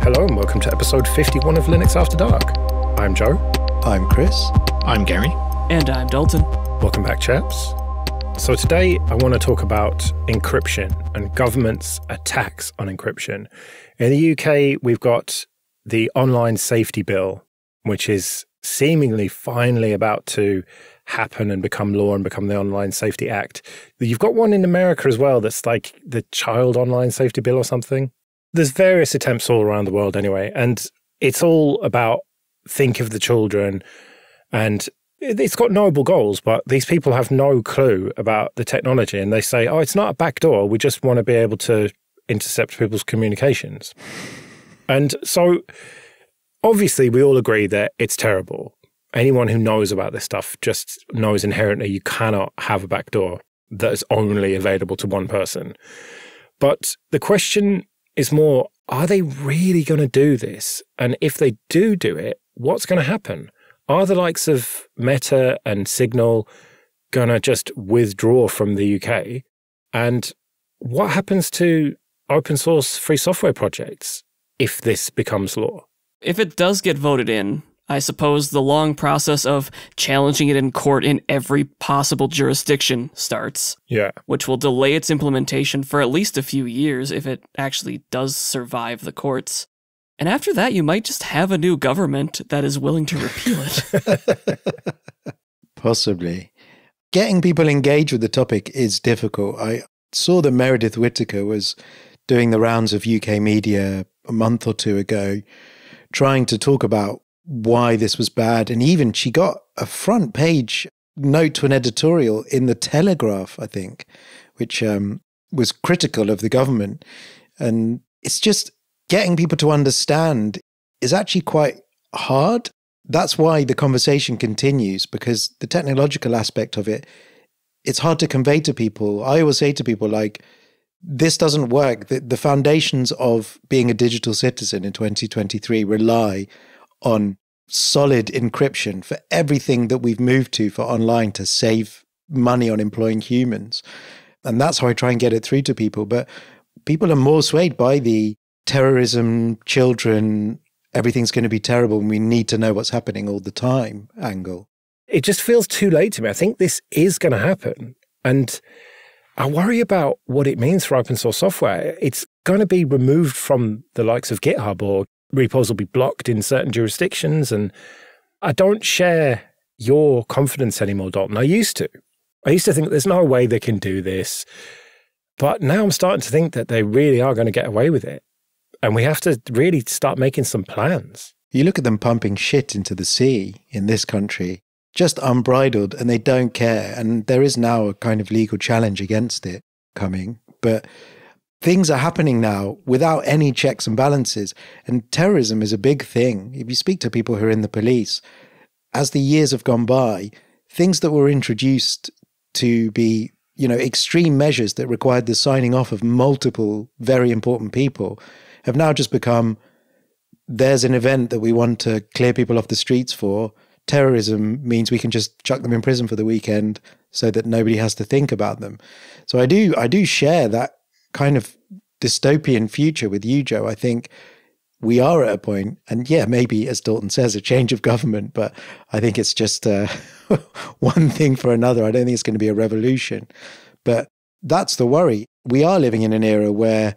Hello and welcome to episode 51 of Linux After Dark. I'm Joe. I'm Chris. I'm Gary. And I'm Dalton. Welcome back, chaps. So today I want to talk about encryption and government's attacks on encryption. In the UK, we've got the Online Safety Bill, which is seemingly finally about to happen and become law and become the Online Safety Act. You've got one in America as well that's like the Child Online Safety Bill or something. There's various attempts all around the world anyway, and it's all about think of the children, and it's got noble goals, but these people have no clue about the technology, and they say, oh, it's not a backdoor, we just want to be able to intercept people's communications. And so obviously we all agree that it's terrible. Anyone who knows about this stuff just knows inherently you cannot have a backdoor that is only available to one person. But the question is more, are they really going to do this? And if they do it, what's going to happen? Are the likes of Meta and Signal going to just withdraw from the UK? And what happens to open source free software projects if this becomes law? If it does get voted in, I suppose the long process of challenging it in court in every possible jurisdiction starts. Yeah. Which will delay its implementation for at least a few years if it actually does survive the courts. And after that, you might just have a new government that is willing to repeal it. Possibly. Getting people engaged with the topic is difficult. I saw that Meredith Whittaker was doing the rounds of UK media a month or two ago, trying to talk about why this was bad. And even she got a front page note to an editorial in the Telegraph, I think, which was critical of the government. And it's just getting people to understand is actually quite hard. That's why the conversation continues, because the technological aspect of it, it's hard to convey to people. I always say to people, like, this doesn't work. The foundations of being a digital citizen in 2023 rely on solid encryption for everything that we've moved to for online to save money on employing humans. And that's how I try and get it through to people. But people are more swayed by the terrorism, children, everything's going to be terrible and we need to know what's happening all the time angle. It just feels too late to me. I think this is going to happen. And I worry about what it means for open source software. It's going to be removed from the likes of GitHub, or repos will be blocked in certain jurisdictions. And I don't share your confidence anymore, Dalton. I used to think there's no way they can do this. But now I'm starting to think that they really are going to get away with it. And we have to really start making some plans. You look at them pumping shit into the sea in this country, just unbridled, and they don't care. And there is now a kind of legal challenge against it coming. But things are happening now without any checks and balances. And terrorism is a big thing. If you speak to people who are in the police, as the years have gone by, things that were introduced to be, extreme measures that required the signing off of multiple very important people have now just become, there's an event that we want to clear people off the streets for. Terrorism means we can just chuck them in prison for the weekend so that nobody has to think about them. So I do share that kind of dystopian future with you, Joe. I think we are at a point, and yeah, maybe, as Dalton says, a change of government, but I think it's just one thing for another. I don't think it's going to be a revolution. But that's the worry. We are living in an era where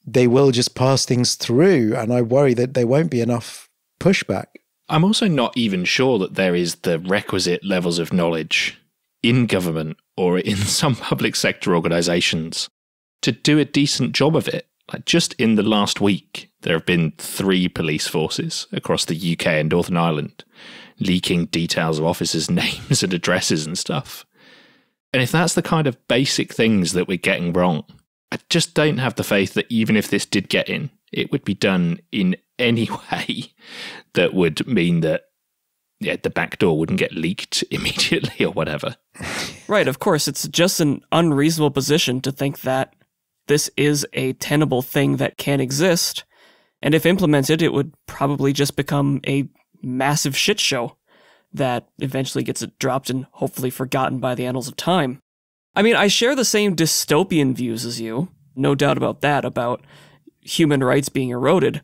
they will just pass things through, and I worry that there won't be enough pushback. I'm also not even sure that there is the requisite levels of knowledge in government or in some public sector organisations to do a decent job of it. Like, just in the last week, there have been 3 police forces across the UK and Northern Ireland leaking details of officers' names and addresses and stuff. And if that's the kind of basic things that we're getting wrong, I just don't have the faith that even if this did get in, it would be done in any way that would mean that the back door wouldn't get leaked immediately or whatever. Right, of course, it's just an unreasonable position to think that this is a tenable thing that can exist, and if implemented, it would probably just become a massive shit show that eventually gets dropped and hopefully forgotten by the annals of time. I mean, I share the same dystopian views as you, no doubt about that, about human rights being eroded,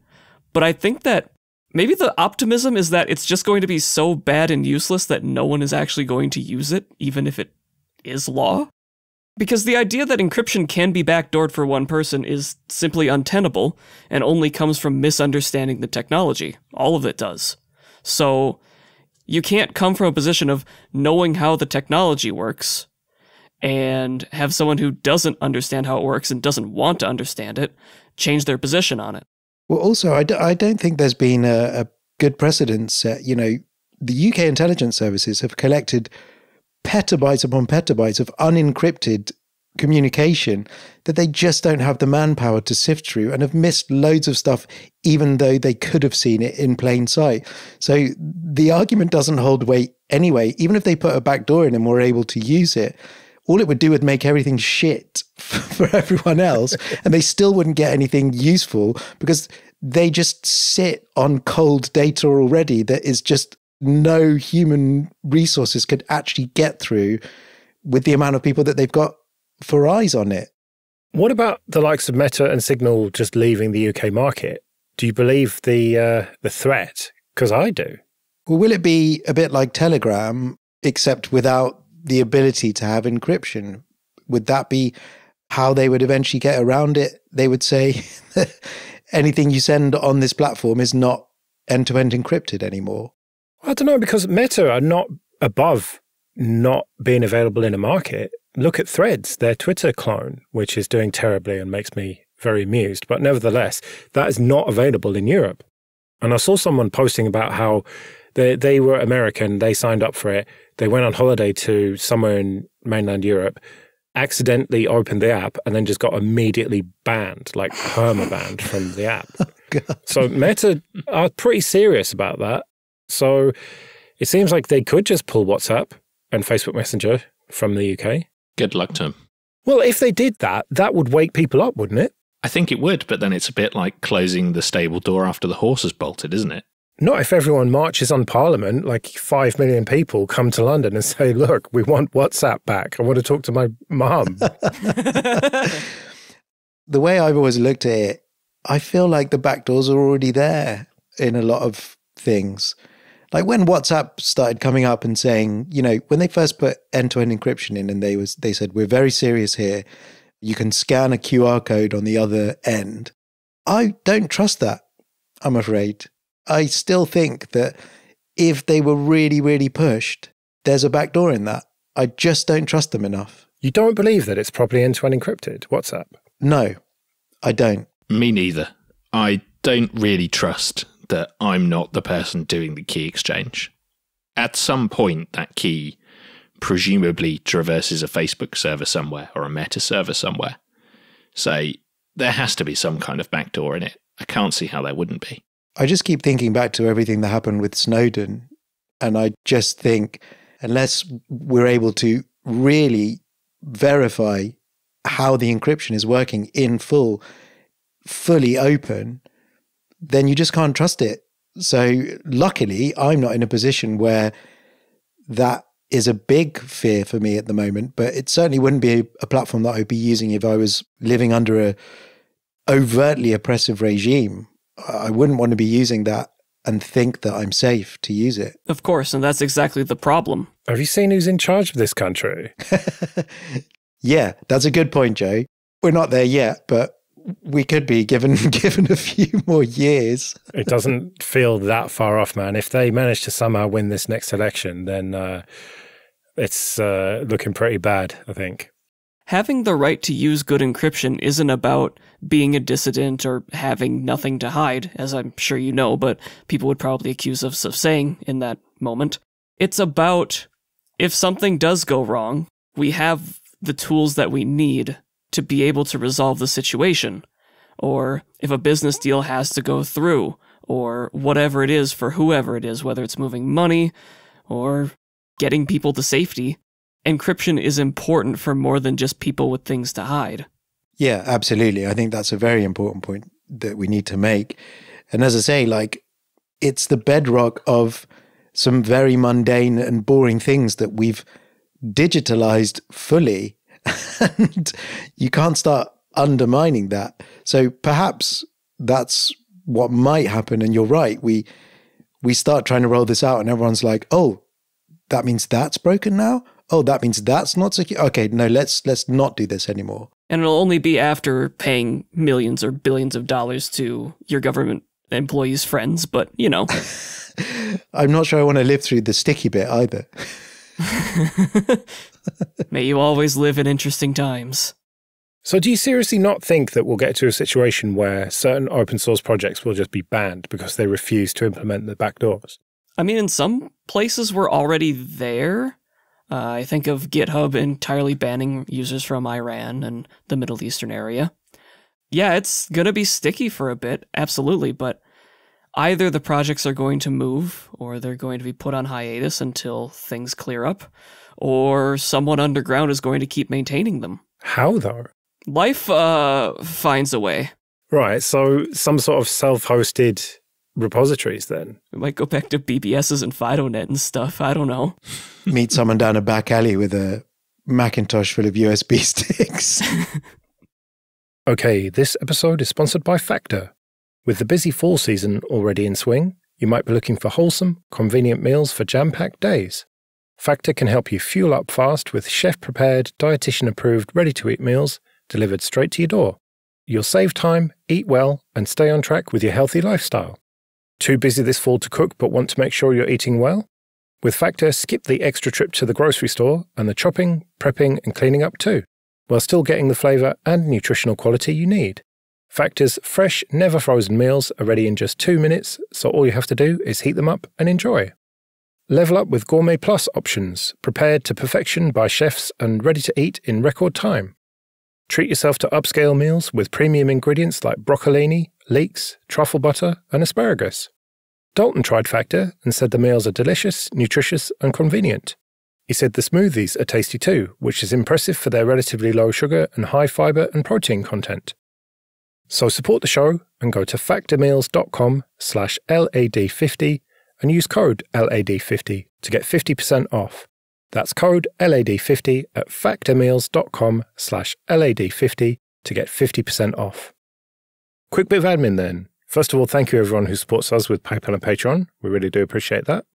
But I think that maybe the optimism is that it's just going to be so bad and useless that no one is actually going to use it, even if it is law. Because the idea that encryption can be backdoored for one person is simply untenable and only comes from misunderstanding the technology. All of it does. So you can't come from a position of knowing how the technology works and have someone who doesn't understand how it works and doesn't want to understand it change their position on it. Well, also, I don't think there's been a good precedent set. You know, the UK intelligence services have collected petabytes upon petabytes of unencrypted communication that they just don't have the manpower to sift through, and have missed loads of stuff even though they could have seen it in plain sight. So the argument doesn't hold weight anyway. Even if they put a backdoor in and were able to use it, all it would do would make everything shit for everyone else, and they still wouldn't get anything useful because they just sit on cold data already that is just no human resources could actually get through with the amount of people that they've got for eyes on it. What about the likes of Meta and Signal just leaving the UK market? Do you believe the threat? Because I do. Well, will it be a bit like Telegram, except without the ability to have encryption? Would that be how they would eventually get around it? They would say anything you send on this platform is not end-to-end encrypted anymore. I don't know, because Meta are not above not being available in a market. Look at Threads, their Twitter clone, which is doing terribly and makes me very amused. But nevertheless, that is not available in Europe. And I saw someone posting about how they were American, they signed up for it, they went on holiday to somewhere in mainland Europe, accidentally opened the app, and then just got immediately banned, like perma-banned from the app. God. So Meta are pretty serious about that. So it seems like they could just pull WhatsApp and Facebook Messenger from the UK. Good luck to them. Well, if they did that, that would wake people up, wouldn't it? I think it would, but then it's a bit like closing the stable door after the horse has bolted, isn't it? Not if everyone marches on Parliament, like 5 million people come to London and say, look, we want WhatsApp back. I want to talk to my mum. The way I've always looked at it, I feel like the backdoors are already there in a lot of things. Like when WhatsApp started coming up and saying, you know, when they first put end-to-end encryption in and they said, we're very serious here. You can scan a QR code on the other end. I don't trust that, I'm afraid. I still think that if they were really, really pushed, there's a backdoor in that. I just don't trust them enough. You don't believe that it's properly end-to-end encrypted, WhatsApp? No, I don't. Me neither. I don't really trust that I'm not the person doing the key exchange. At some point, that key presumably traverses a Facebook server somewhere or a Meta server somewhere. So there has to be some kind of backdoor in it. I can't see how there wouldn't be. I just keep thinking back to everything that happened with Snowden. And I just think unless we're able to really verify how the encryption is working in full, fully open, then you just can't trust it. So luckily, I'm not in a position where that is a big fear for me at the moment, but it certainly wouldn't be a platform that I'd be using if I was living under a overtly oppressive regime. I wouldn't want to be using that and think that I'm safe to use it. Of course, and that's exactly the problem. Have you seen who's in charge of this country? Yeah, that's a good point, Joe. We're not there yet, but we could be given a few more years. It doesn't feel that far off, man. If they manage to somehow win this next election, then it's looking pretty bad, I think. Having the right to use good encryption isn't about being a dissident or having nothing to hide, as I'm sure you know, but people would probably accuse us of saying in that moment. It's about if something does go wrong, we have the tools that we need to be able to resolve the situation, or if a business deal has to go through, or whatever it is for whoever it is, whether it's moving money or getting people to safety. Encryption is important for more than just people with things to hide. Yeah, absolutely. I think that's a very important point that we need to make. And as I say, like, it's the bedrock of some very mundane and boring things that we've digitalized fully. And you can't start undermining that. So perhaps that's what might happen. And you're right. We start trying to roll this out and everyone's like, oh, that means that's broken now? Oh, that means that's not secure? Okay, no, let's not do this anymore. And it'll only be after paying millions or billions of dollars to your government employees' friends, but, you know. I'm not sure I want to live through the sticky bit either. May you always live in interesting times. So do you seriously not think that we'll get to a situation where certain open source projects will just be banned because they refuse to implement the backdoors? I mean, in some places we're already there. I think of GitHub entirely banning users from Iran and the Middle Eastern area. Yeah, it's going to be sticky for a bit, absolutely, but either the projects are going to move or they're going to be put on hiatus until things clear up, or someone underground is going to keep maintaining them. How, though? Life finds a way. Right, so some sort of self-hosted repositories then? We might go back to BBSs and FidoNet and stuff, I don't know. Meet someone down a back alley with a Macintosh full of USB sticks. Okay, this episode is sponsored by Factor. With the busy fall season already in swing, you might be looking for wholesome, convenient meals for jam-packed days. Factor can help you fuel up fast with chef-prepared, dietitian-approved, ready-to-eat meals delivered straight to your door. You'll save time, eat well, and stay on track with your healthy lifestyle. Too busy this fall to cook but want to make sure you're eating well? With Factor, skip the extra trip to the grocery store and the chopping, prepping, and cleaning up too, while still getting the flavour and nutritional quality you need. Factor's fresh, never frozen meals are ready in just 2 minutes, so all you have to do is heat them up and enjoy. Level up with Gourmet Plus options, prepared to perfection by chefs and ready to eat in record time. Treat yourself to upscale meals with premium ingredients like broccolini, leeks, truffle butter, and asparagus. Dalton tried Factor and said the meals are delicious, nutritious, and convenient. He said the smoothies are tasty too, which is impressive for their relatively low sugar and high fibre and protein content. So support the show and go to factormeals.com/LAD50 and use code LAD50 to get 50% off. That's code LAD50 at factormeals.com/LAD50 to get 50% off. Quick bit of admin then. First of all, thank you everyone who supports us with PayPal and Patreon. We really do appreciate that.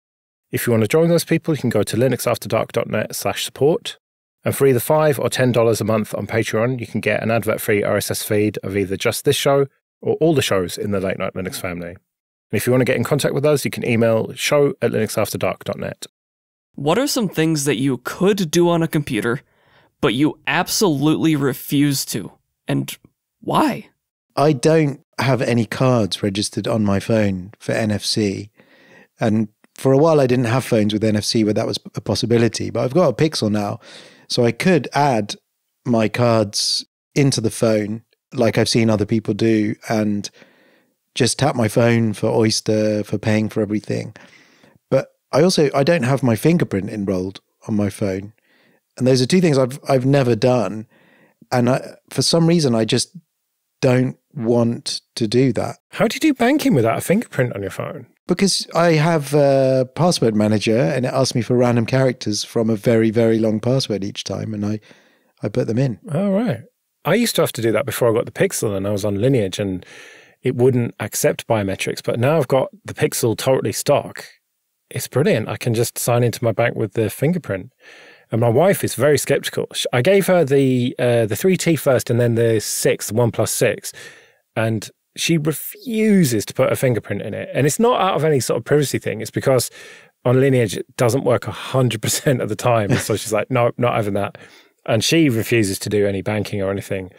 If you want to join those people, you can go to linuxafterdark.net/support. And for either $5 or $10 a month on Patreon, you can get an advert-free RSS feed of either just this show or all the shows in the Late Night Linux family. And if you want to get in contact with us, you can email show@linuxafterdark.net. What are some things that you could do on a computer, but you absolutely refuse to? And why? I don't have any cards registered on my phone for NFC. And for a while, I didn't have phones with NFC where that was a possibility. But I've got a Pixel now, so I could add my cards into the phone like I've seen other people do and just tap my phone for Oyster, for paying for everything. But I don't have my fingerprint enrolled on my phone. And those are two things I've never done. And for some reason, I just don't want to do that. How do you do banking without a fingerprint on your phone? Because I have a password manager and it asks me for random characters from a very, very long password each time. And I put them in. Oh, right. I used to have to do that before I got the Pixel and I was on Lineage and it wouldn't accept biometrics. But now I've got the Pixel totally stock. It's brilliant. I can just sign into my bank with the fingerprint. And my wife is very skeptical. I gave her the 3T first and then the 6, the 1+6. And she refuses to put a fingerprint in it. And it's not out of any sort of privacy thing. It's because on Lineage, it doesn't work 100% of the time. So she's like, no, not having that. And she refuses to do any banking or anything.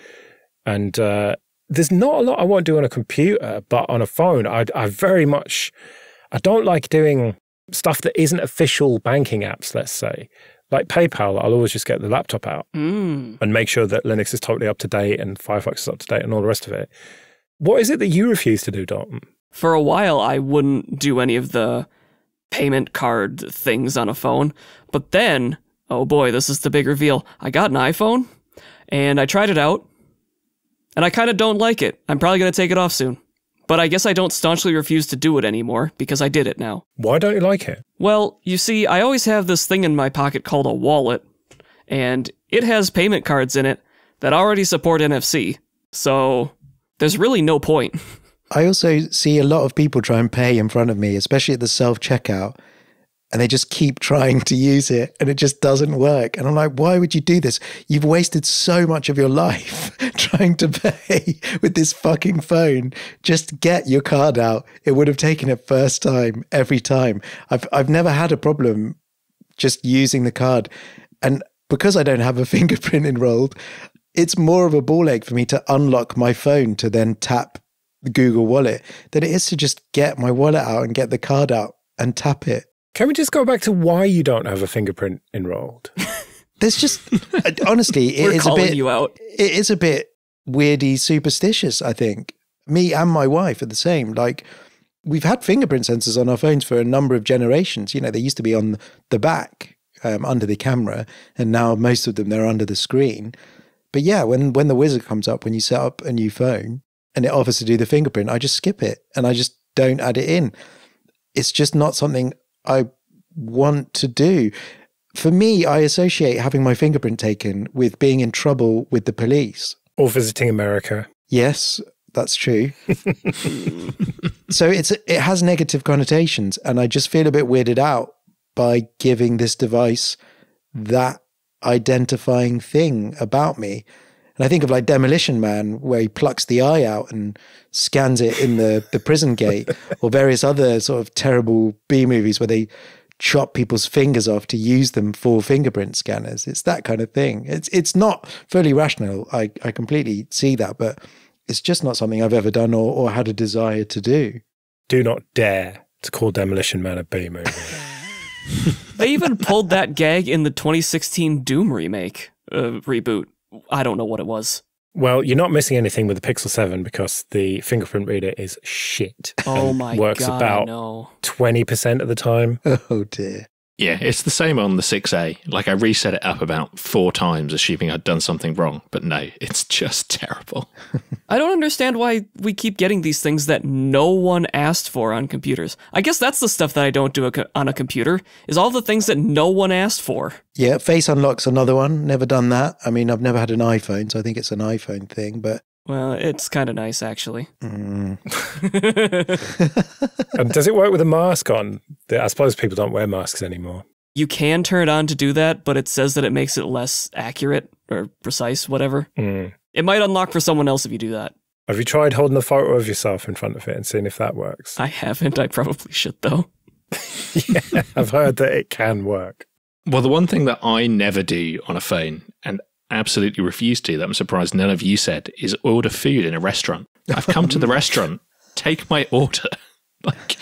And there's not a lot I won't do on a computer, but on a phone, I don't like doing stuff that isn't official banking apps, let's say. Like PayPal, I'll always just get the laptop out and make sure that Linux is totally up to date and Firefox is up to date and all the rest of it. What is it that you refuse to do, Dalton? For a while, I wouldn't do any of the payment card things on a phone. But then, oh boy, this is the big reveal. I got an iPhone and I tried it out and I kind of don't like it. I'm probably going to take it off soon. But I guess I don't staunchly refuse to do it anymore because I did it now. Why don't you like it? Well, you see, I always have this thing in my pocket called a wallet, and it has payment cards in it that already support NFC. So there's really no point. I also see a lot of people try and pay in front of me, especially at the self-checkout, and they just keep trying to use it and it just doesn't work. And I'm like, why would you do this? You've wasted so much of your life trying to pay with this fucking phone. Just get your card out. It would have taken it first time, every time. I've never had a problem just using the card. And because I don't have a fingerprint enrolled, it's more of a ball ache for me to unlock my phone to then tap the Google Wallet than it is to just get my wallet out and get the card out and tap it. Can we just go back to why you don't have a fingerprint enrolled? There's just, honestly, We're calling you out. It is a bit weirdy superstitious, I think. Me and my wife are the same. Like, we've had fingerprint sensors on our phones for a number of generations. You know, they used to be on the back, under the camera, and now most of them, they're under the screen. But yeah, when the wizard comes up, when you set up a new phone and it offers to do the fingerprint, I just skip it and I just don't add it in. It's just not something I want to do. For me, I associate having my fingerprint taken with being in trouble with the police. Or visiting America. Yes, that's true. So it has negative connotations, and I just feel a bit weirded out by giving this device that identifying thing about me. And I think of like Demolition Man, where he plucks the eye out and scans it in the prison gate, or various other sort of terrible B movies where they chop people's fingers off to use them for fingerprint scanners. It's that kind of thing. It's not fully rational. I completely see that, but it's just not something I've ever done or had a desire to do. Do not dare to call Demolition Man a B movie. They even pulled that gag in the 2016 Doom remake reboot. I don't know what it was. Well, you're not missing anything with the Pixel 7 because the fingerprint reader is shit. Oh my God, works about 20% of the time. Oh dear. Yeah, it's the same on the 6A. Like, I reset it up about 4 times, assuming I'd done something wrong. But no, it's just terrible. I don't understand why we keep getting these things that no one asked for on computers. I guess that's the stuff that I don't do on a computer, is all the things that no one asked for. Yeah, Face Unlock's another one. Never done that. I mean, I've never had an iPhone, so I think it's an iPhone thing, but... Well, it's kind of nice, actually. And does it work with a mask on? I suppose people don't wear masks anymore. You can turn it on to do that, but it says that it makes it less accurate or precise, whatever. It might unlock for someone else if you do that. Have you tried holding a photo of yourself in front of it and seeing if that works? I haven't. I probably should, though. Yeah, I've heard that it can work. Well, the one thing that I never do on a phone, and absolutely refuse to, that I'm surprised none of you said, is order food in a restaurant. I've come to the restaurant, take my order. Like,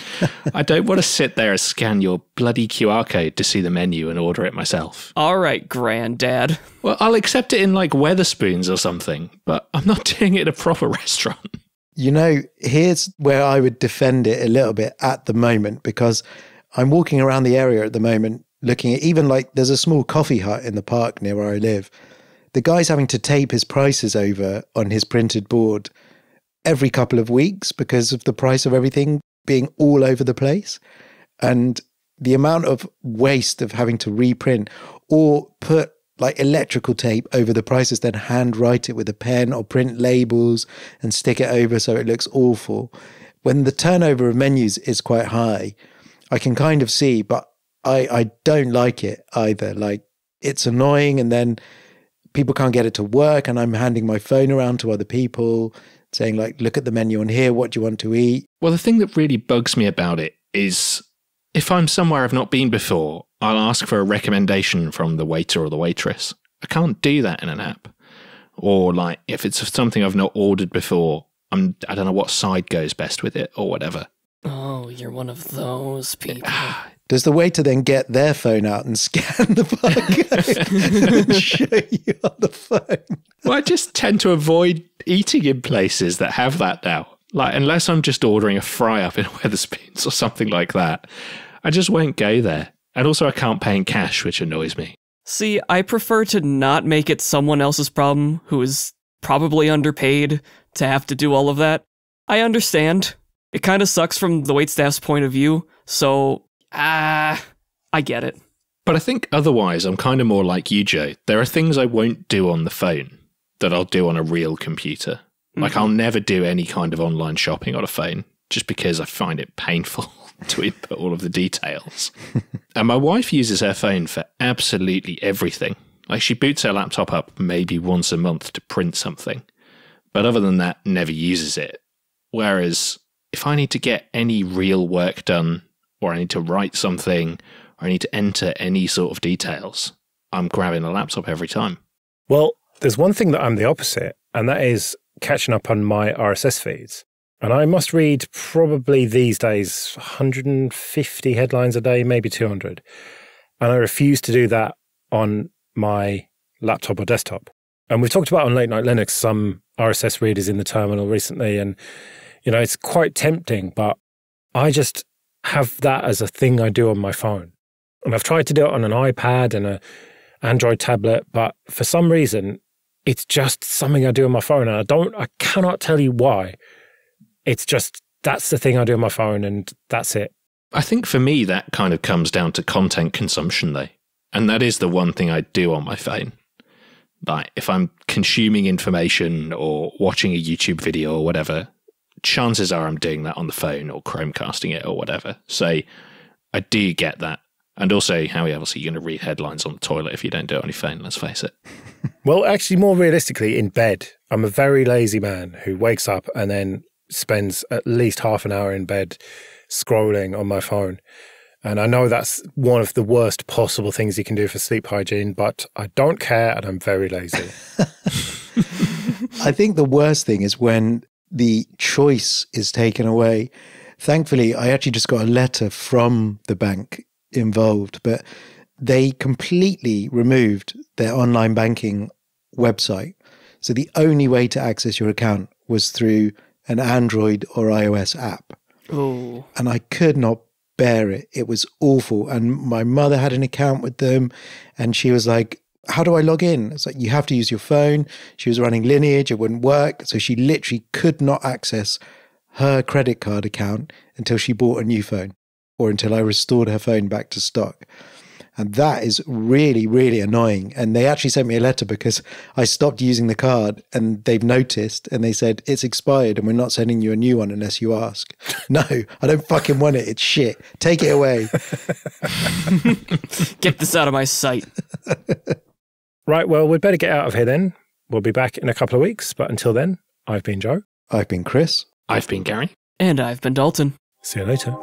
I don't want to sit there and scan your bloody QR code to see the menu and order it myself. All right, Granddad. Well, I'll accept it in like Weatherspoons or something, but I'm not doing it in a proper restaurant. You know, here's where I would defend it a little bit at the moment, because I'm walking around the area at the moment looking at, even like there's a small coffee hut in the park near where I live. The guy's having to tape his prices over on his printed board every couple of weeks because of the price of everything being all over the place. And the amount of waste of having to reprint or put like electrical tape over the prices, then hand write it with a pen or print labels and stick it over so it looks awful. When the turnover of menus is quite high, I can kind of see, but I don't like it either. Like, it's annoying, and then people can't get it to work, and I'm handing my phone around to other people saying, like, look at the menu on here, what do you want to eat? Well, the thing that really bugs me about it is if I'm somewhere I've not been before, I'll ask for a recommendation from the waiter or the waitress. I can't do that in an app. Or like, if it's something I've not ordered before, I don't know what side goes best with it or whatever. Oh, you're one of those people. Does the waiter then get their phone out and scan the barcode and show you on the phone? Well, I just tend to avoid eating in places that have that now. Like, unless I'm just ordering a fry-up in Weatherspoons or something like that, I just won't go there. And also I can't pay in cash, which annoys me. See, I prefer to not make it someone else's problem who is probably underpaid to have to do all of that. I understand. It kind of sucks from the waitstaff's point of view, so I get it. But I think otherwise I'm kind of more like you, Joe. There are things I won't do on the phone that I'll do on a real computer. Like, I'll never do any kind of online shopping on a phone just because I find it painful to input all of the details. And my wife uses her phone for absolutely everything. Like, she boots her laptop up maybe once a month to print something. But other than that, never uses it. Whereas if I need to get any real work done, or I need to write something, or I need to enter any sort of details, I'm grabbing a laptop every time. Well, there's one thing that I'm the opposite, and that is catching up on my RSS feeds. And I must read probably these days 150 headlines a day, maybe 200. And I refuse to do that on my laptop or desktop. And we've talked about on Late Night Linux some RSS readers in the terminal recently. And, you know, it's quite tempting, but I just have that as a thing I do on my phone. And I've tried to do it on an iPad and an Android tablet, but for some reason, it's just something I do on my phone. And I cannot tell you why. It's just, that's the thing I do on my phone and that's it. I think for me, that kind of comes down to content consumption, though. And that is the one thing I do on my phone. Like, if I'm consuming information or watching a YouTube video or whatever, chances are I'm doing that on the phone or Chromecasting it or whatever. So I do get that. And also, Howie, obviously, you're going to read headlines on the toilet if you don't do it on your phone, let's face it. Well, actually, more realistically, in bed. I'm a very lazy man who wakes up and then spends at least half an hour in bed scrolling on my phone. And I know that's one of the worst possible things you can do for sleep hygiene, but I don't care and I'm very lazy. I think the worst thing is when the choice is taken away. Thankfully, I actually just got a letter from the bank involved, but they completely removed their online banking website. So the only way to access your account was through an Android or iOS app. Oh. And I could not bear it. It was awful. And my mother had an account with them and she was like, how do I log in? It's like, you have to use your phone. She was running Lineage. It wouldn't work. So she literally could not access her credit card account until she bought a new phone or until I restored her phone back to stock. And that is really, really annoying. And they actually sent me a letter because I stopped using the card and they've noticed and they said, it's expired and we're not sending you a new one unless you ask. No, I don't fucking want it. It's shit. Take it away. Get this out of my sight. Right, well, we'd better get out of here then. We'll be back in a couple of weeks. But until then, I've been Joe. I've been Chris. I've been Gary. And I've been Dalton. See you later.